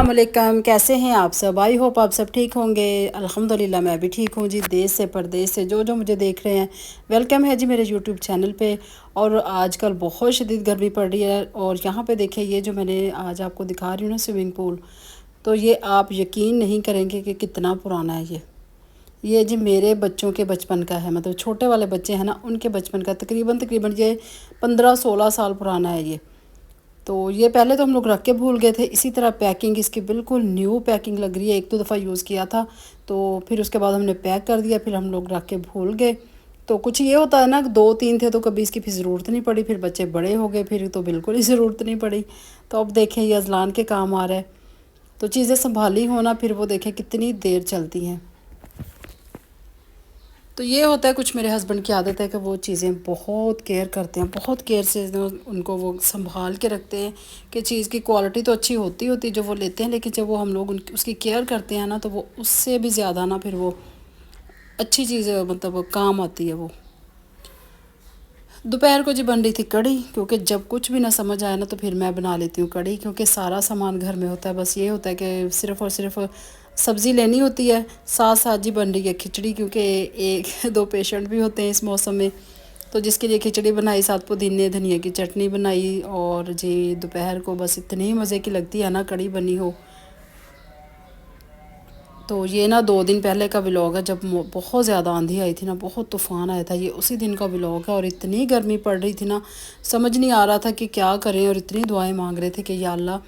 अस्सलाम वालेकुम, कैसे हैं आप सब। आई होप आप सब ठीक होंगे। अल्हम्दुलिल्लाह मैं भी ठीक हूँ जी। देश से परदेश से जो जो मुझे देख रहे हैं, वेलकम है जी मेरे यूट्यूब चैनल पे। और आजकल बहुत शदीद गर्मी पड़ रही है और यहाँ पे देखिए ये जो मैंने आज आपको दिखा रही हूँ ना स्विमिंग पूल, तो ये आप यकीन नहीं करेंगे कि कितना पुराना है ये जी मेरे बच्चों के बचपन का है। मतलब छोटे वाले बच्चे हैं ना, उनके बचपन का तकरीबन तकरीबन ये 15-16 साल पुराना है ये। तो ये पहले तो हम लोग रख के भूल गए थे। इसी तरह पैकिंग इसकी बिल्कुल न्यू पैकिंग लग रही है। एक दो दफ़ा यूज़ किया था तो फिर उसके बाद हमने पैक कर दिया, फिर हम लोग रख के भूल गए। तो कुछ ये होता है ना, 2-3 थे तो कभी इसकी फिर ज़रूरत नहीं पड़ी, फिर बच्चे बड़े हो गए फिर तो बिल्कुल ही ज़रूरत नहीं पड़ी। तो अब देखें ये अजलान के काम आ रहा है। तो चीज़ें संभाली होना, फिर वो देखें कितनी देर चलती हैं। तो ये होता है, कुछ मेरे हस्बैंड की आदत है कि वो चीज़ें बहुत केयर करते हैं, बहुत केयर से उनको वो संभाल के रखते हैं कि चीज़ की क्वालिटी तो अच्छी होती जो वो लेते हैं, लेकिन जब वो हम लोग उसकी केयर करते हैं ना तो वो उससे भी ज़्यादा ना फिर वो अच्छी चीज़ मतलब काम आती है वो। दोपहर को जी बन रही थी कढ़ी, क्योंकि जब कुछ भी ना समझ आया ना तो फिर मैं बना लेती हूँ कढ़ी, क्योंकि सारा सामान घर में होता है। बस ये होता है कि सिर्फ़ और सिर्फ सब्ज़ी लेनी होती है। साथ साथ जी बन रही है खिचड़ी, क्योंकि एक दो पेशेंट भी होते हैं इस मौसम में, तो जिसके लिए खिचड़ी बनाई, साथ पुदीने धनिया की चटनी बनाई। और जी दोपहर को बस इतनी मज़े की लगती है ना कढ़ी बनी हो। तो ये ना 2 दिन पहले का व्लॉग है, जब बहुत ज़्यादा आंधी आई थी ना, बहुत तूफ़ान आया था। ये उसी दिन का व्लॉग है और इतनी गर्मी पड़ रही थी ना, समझ नहीं आ रहा था कि क्या करें। और इतनी दुआएं मांग रहे थे कि या अल्लाह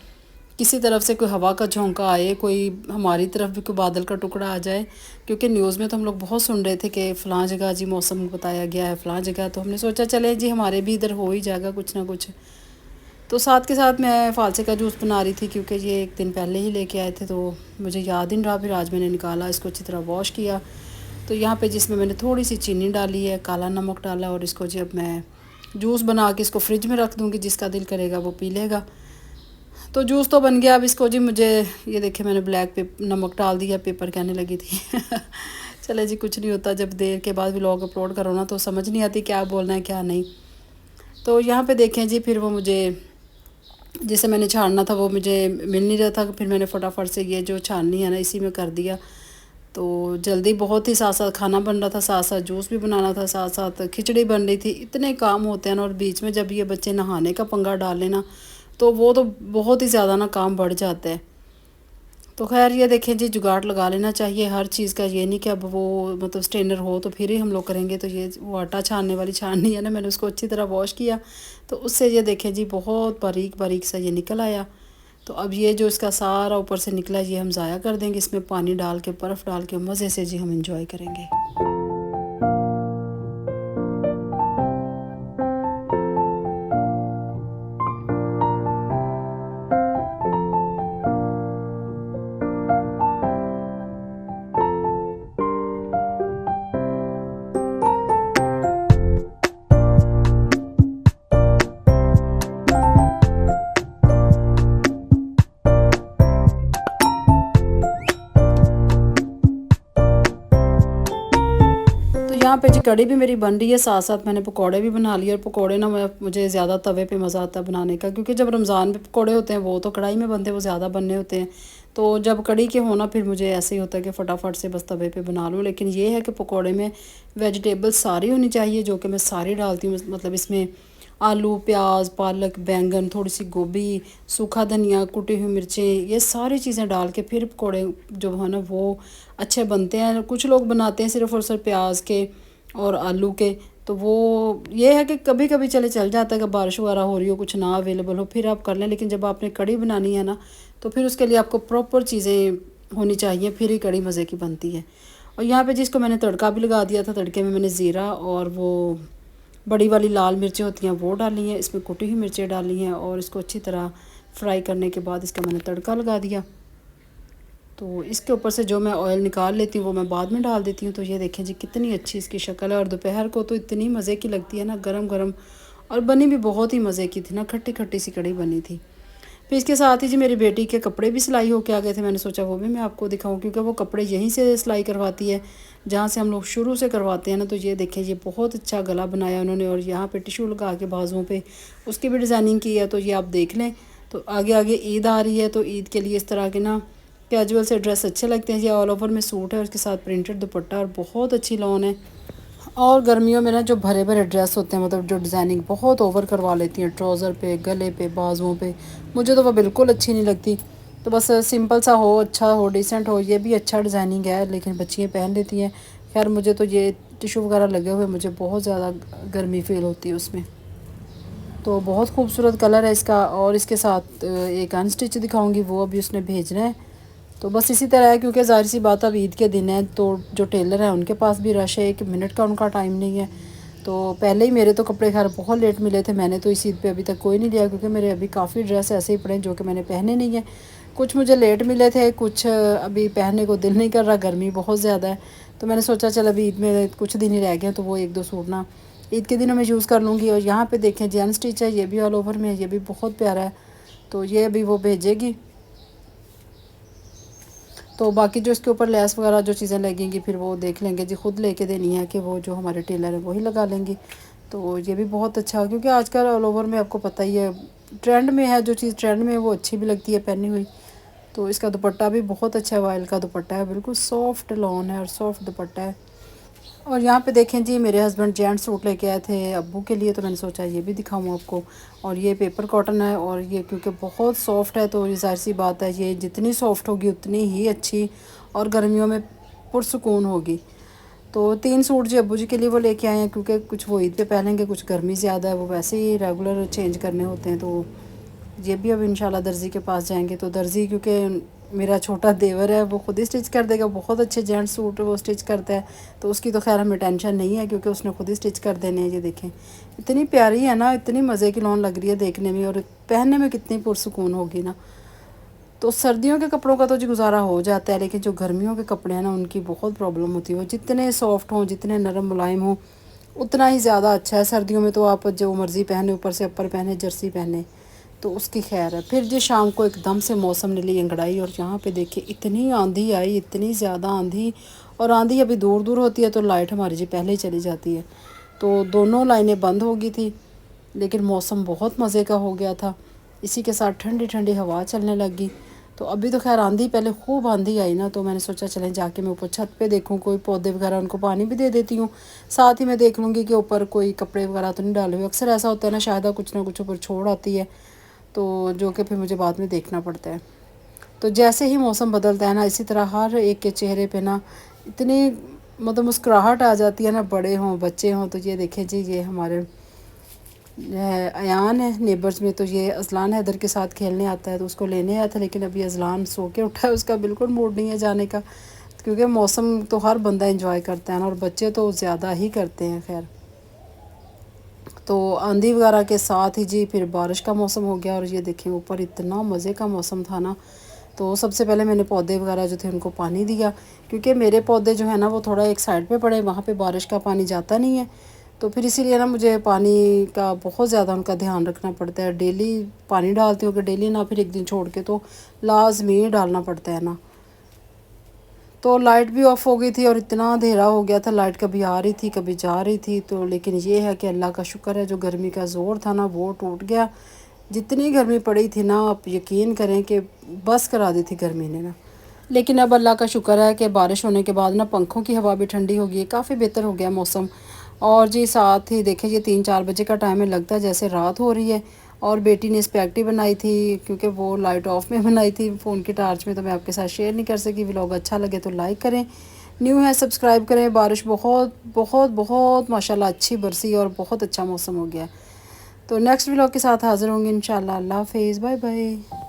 किसी तरफ से कोई हवा का झोंका आए, कोई हमारी तरफ भी कोई बादल का टुकड़ा आ जाए। क्योंकि न्यूज़ में तो हम लोग बहुत सुन रहे थे कि फ़लाँ जगह जी मौसम बताया गया है, फ़लाँ जगह। तो हमने सोचा चले जी हमारे भी इधर हो ही जाएगा कुछ ना कुछ। तो साथ के साथ मैं फ़ालसे का जूस बना रही थी, क्योंकि ये एक दिन पहले ही लेके आए थे तो मुझे याद ही नहीं रहा। फिर आज मैंने निकाला, इसको अच्छी तरह वॉश किया। तो यहाँ पे जिसमें मैंने थोड़ी सी चीनी डाली है, काला नमक डाला, और इसको जब मैं जूस बना के इसको फ्रिज में रख दूँगी, जिसका दिल करेगा वो पी लेगा। तो जूस तो बन गया। अब इसको जी मुझे ये देखिए मैंने ब्लैक पे नमक डाल दिया, पेपर कहने लगी थी चले जी, कुछ नहीं होता। जब देर के बाद व्लॉग अपलोड करो ना तो समझ नहीं आती क्या बोलना है क्या नहीं। तो यहाँ पे देखें जी, फिर वो मुझे जिसे मैंने छानना था वो मुझे मिल नहीं रहा था। फिर मैंने फटाफट से ये जो छाननी है ना इसी में कर दिया। तो जल्दी बहुत ही, साथ साथ खाना बन रहा था, साथ साथ जूस भी बनाना था, साथ साथ खिचड़ी बन रही थी। इतने काम होते हैं ना, और बीच में जब ये बच्चे नहाने का पंगा डाल लेना तो वो तो बहुत ही ज़्यादा ना काम बढ़ जाता है। तो खैर ये देखें जी, जुगाड़ लगा लेना चाहिए हर चीज़ का। ये नहीं कि अब वो मतलब स्ट्रेनर हो तो फिर ही हम लोग करेंगे। तो ये वो आटा छानने वाली छाननी है ना, मैंने उसको अच्छी तरह वॉश किया, तो उससे ये देखें जी बहुत बारीक बारीक सा ये निकल आया। तो अब ये जो इसका सारा ऊपर से निकला ये हम ज़ाया कर देंगे। इसमें पानी डाल के, बर्फ़ डाल के मज़े से जी हम इंजॉय करेंगे। तो यहाँ पे जी कढ़ी भी मेरी बन रही है, साथ साथ मैंने पकौड़े भी बना लिए। और पकौड़े ना मुझे ज़्यादा तवे पे मज़ा आता है बनाने का, क्योंकि जब रमज़ान में पकौड़े होते हैं वो तो कढ़ाई में बनते हैं, वो ज़्यादा बनने होते हैं। तो जब कढ़ी के होना फिर मुझे ऐसे ही होता है कि फटाफट से बस तवे पे बना लूँ। लेकिन ये है कि पकौड़े में वेजिटेबल्स सारी होनी चाहिए, जो कि मैं सारी डालती हूँ। मतलब इसमें आलू, प्याज, पालक, बैंगन, थोड़ी सी गोभी, सूखा धनिया, कुटी हुई मिर्चें, ये सारी चीज़ें डाल के फिर पकौड़े जो है ना वो अच्छे बनते हैं। कुछ लोग बनाते हैं सिर्फ़ और सिर्फ प्याज के और आलू के। तो वो ये है कि कभी कभी चल जाता है कि बारिश वगैरह हो रही हो, कुछ ना अवेलेबल हो, फिर आप कर लें। लेकिन जब आपने कढ़ी बनानी है ना तो फिर उसके लिए आपको प्रॉपर चीज़ें होनी चाहिए, फिर ही कढ़ी मज़े की बनती है। और यहाँ पे जिसको मैंने तड़का भी लगा दिया था, तड़के में मैंने ज़ीरा और वो बड़ी वाली लाल मिर्चें होती हैं वो डाली हैं, इसमें कुटी हुई मिर्चें डाली हैं, और इसको अच्छी तरह फ्राई करने के बाद इसका मैंने तड़का लगा दिया। तो इसके ऊपर से जो मैं ऑयल निकाल लेती हूँ वो मैं बाद में डाल देती हूँ। तो ये देखें जी कितनी अच्छी इसकी शक्ल है। और दोपहर को तो इतनी मज़े की लगती है ना, गरम गरम, और बनी भी बहुत ही मज़े की थी ना, खट्टी खट्टी सी कढ़ी बनी थी। फिर इसके साथ ही जी मेरी बेटी के कपड़े भी सिलाई होके आ गए थे। मैंने सोचा वो भी मैं आपको दिखाऊं, क्योंकि वो कपड़े यहीं से सिलाई करवाती है जहाँ से हम लोग शुरू से करवाते हैं ना। तो ये देखें, ये बहुत अच्छा गला बनाया उन्होंने, और यहाँ पे टिशू लगा के बाजुओं पे उसकी भी डिज़ाइनिंग की है। तो ये आप देख लें। तो आगे आगे ईद आ रही है, तो ईद के लिए इस तरह के ना कैजुअल से ड्रेस अच्छे लगते हैं। ये ऑल ओवर में सूट है और उसके साथ प्रिंटेड दुपट्टा और बहुत अच्छी लॉन है। और गर्मियों में ना जो भरे भरे ड्रेस होते हैं, मतलब जो डिज़ाइनिंग बहुत ओवर करवा लेती हैं ट्राउज़र पे, गले पे, बाजुओं पे, मुझे तो वो बिल्कुल अच्छी नहीं लगती। तो बस सिंपल सा हो, अच्छा हो, डिसेंट हो। ये भी अच्छा डिज़ाइनिंग है लेकिन बच्चियाँ पहन लेती हैं। खैर मुझे तो ये टिशू वगैरह लगे हुए मुझे बहुत ज़्यादा गर्मी फ़ील होती है उसमें। तो बहुत खूबसूरत कलर है इसका। और इसके साथ एक अनस्टिच दिखाऊंगी, वो अभी उसने भेजना है। तो बस इसी तरह है, क्योंकि ज़ाहिर सी बात अब ईद के दिन है तो जो टेलर है उनके पास भी रश है, 1 मिनट का उनका टाइम नहीं है। तो पहले ही मेरे तो कपड़े खैर बहुत लेट मिले थे, मैंने तो इस ईद पे अभी तक कोई नहीं लिया, क्योंकि मेरे अभी काफ़ी ड्रेस ऐसे ही पड़े हैं जो कि मैंने पहने नहीं है। कुछ मुझे लेट मिले थे, कुछ अभी पहनने को दिल नहीं कर रहा, गर्मी बहुत ज़्यादा है। तो मैंने सोचा चल अभी ईद में कुछ दिन ही रह गए तो वो 1-2 सूट ना ईद के दिनों में यूज़ कर लूँगी। और यहाँ पे देखें जी अनस्टिच है, ये भी ऑल ओवर में है, ये भी बहुत प्यारा है। तो ये अभी वो भेजेगी। तो बाकी जो इसके ऊपर लेस वगैरह जो चीज़ें लगेंगी फिर वो देख लेंगे जी, खुद लेके देनी है कि वो जो हमारे टेलर है वही लगा लेंगी। तो ये भी बहुत अच्छा है, क्योंकि आजकल ऑल ओवर में आपको पता ही है ट्रेंड में है, जो चीज़ ट्रेंड में है वो अच्छी भी लगती है पहनी हुई। तो इसका दुपट्टा भी बहुत अच्छा है, वाइल का दुपट्टा है, बिल्कुल सॉफ्ट लॉन है और सॉफ्ट दुपट्टा है। और यहाँ पे देखें जी मेरे हस्बैंड जेंट सूट लेके आए थे अब्बू के लिए, तो मैंने सोचा ये भी दिखाऊँ आपको। और ये पेपर कॉटन है और ये क्योंकि बहुत सॉफ्ट है तो ये ज़ाहिर सी बात है ये जितनी सॉफ्ट होगी उतनी ही अच्छी और गर्मियों में पुरसुकून होगी। तो 3 सूट जी अब्बू जी के लिए वो लेके आए हैं, क्योंकि कुछ वो ईद पे पहनेंगे, कुछ गर्मी ज़्यादा है, वो वैसे ही रेगुलर चेंज करने होते हैं। तो ये भी अब इंशाल्लाह दर्जी के पास जाएंगे। तो दर्जी क्योंकि मेरा छोटा देवर है वो खुद ही स्टिच कर देगा, बहुत अच्छे जेंट सूट वो स्टिच करता है। तो उसकी तो खैर हमें टेंशन नहीं है, क्योंकि उसने खुद ही स्टिच कर देने हैं। ये देखें इतनी प्यारी है ना, इतनी मज़े की लॉन लग रही है देखने में और पहनने में कितनी पुरसुकून होगी ना। तो सर्दियों के कपड़ों का तो जी गुजारा हो जाता है, लेकिन जो गर्मियों के कपड़े हैं ना उनकी बहुत प्रॉब्लम होती है। वो जितने सॉफ्ट हों, जितने नरम मुलायम हों, उतना ही ज़्यादा अच्छा है। सर्दियों में तो आप जो मर्ज़ी पहने, ऊपर से अपर पहने, जर्सी पहने, तो उसकी खैर है। फिर जी शाम को एकदम से मौसम ने ली अंगड़ाई और यहाँ पे देखिए इतनी आंधी आई, इतनी ज़्यादा आंधी। और आंधी अभी दूर दूर होती है तो लाइट हमारी जी पहले ही चली जाती है। तो दोनों लाइनें बंद हो गई थी, लेकिन मौसम बहुत मज़े का हो गया था। इसी के साथ ठंडी ठंडी हवा चलने लगी। तो अभी तो खैर आंधी, पहले खूब आंधी आई ना, तो मैंने सोचा चलें जाके मैं ऊपर छत पे देखूं, कोई पौधे वगैरह उनको पानी भी दे देती हूँ। साथ ही मैं देख लूँगी कि ऊपर कोई कपड़े वगैरह तो नहीं डाले हुए। अक्सर ऐसा होता है ना, शायद कुछ ना कुछ ऊपर छोड़ आती है, तो जो कि फिर मुझे बाद में देखना पड़ता है। तो जैसे ही मौसम बदलता है ना, इसी तरह हर एक के चेहरे पे ना इतनी मतलब मुस्कुराहट आ जाती है ना, बड़े हों बच्चे हों। तो ये देखें जी ये हमारे अयान है नेबर्स में, तो ये अजलान हैदर के साथ खेलने आता है, तो उसको लेने आया था, लेकिन अभी अजलान सो के उठा है, उसका बिल्कुल मूड नहीं है जाने का। क्योंकि मौसम तो हर बंदा एंजॉय करता है ना, और बच्चे तो ज़्यादा ही करते हैं खैर। तो आंधी वगैरह के साथ ही जी फिर बारिश का मौसम हो गया। और ये देखें ऊपर इतना मज़े का मौसम था ना। तो सबसे पहले मैंने पौधे वगैरह जो थे उनको पानी दिया, क्योंकि मेरे पौधे जो है ना वो थोड़ा एक साइड पे पड़े, वहाँ पे बारिश का पानी जाता नहीं है। तो फिर इसीलिए ना मुझे पानी का बहुत ज़्यादा उनका ध्यान रखना पड़ता है। डेली पानी डालती हूँ कि डेली ना, फिर एक दिन छोड़ के तो लाजमी डालना पड़ता है ना। तो लाइट भी ऑफ हो गई थी और इतना अंधेरा हो गया था, लाइट कभी आ रही थी कभी जा रही थी। तो लेकिन ये है कि अल्लाह का शुक्र है, जो गर्मी का ज़ोर था ना वो टूट गया। जितनी गर्मी पड़ी थी ना, आप यकीन करें कि बस करा दी थी गर्मी ने ना। लेकिन अब अल्लाह का शुक्र है कि बारिश होने के बाद ना पंखों की हवा भी ठंडी हो गई, काफ़ी बेहतर हो गया मौसम। और जी साथ ही देखें ये 3-4 बजे का टाइम है, लगता है जैसे रात हो रही है। और बेटी ने स्पेक्टी बनाई थी, क्योंकि वो लाइट ऑफ में बनाई थी फ़ोन की टार्च में, तो मैं आपके साथ शेयर नहीं कर सकी। व्लॉग अच्छा लगे तो लाइक करें, न्यू है सब्सक्राइब करें। बारिश बहुत बहुत बहुत माशाल्लाह अच्छी बरसी और बहुत अच्छा मौसम हो गया। तो नेक्स्ट व्लॉग के साथ हाज़िर होंगे इंशाल्लाह। अल्लाह हाफ़िज़, बाय बाय।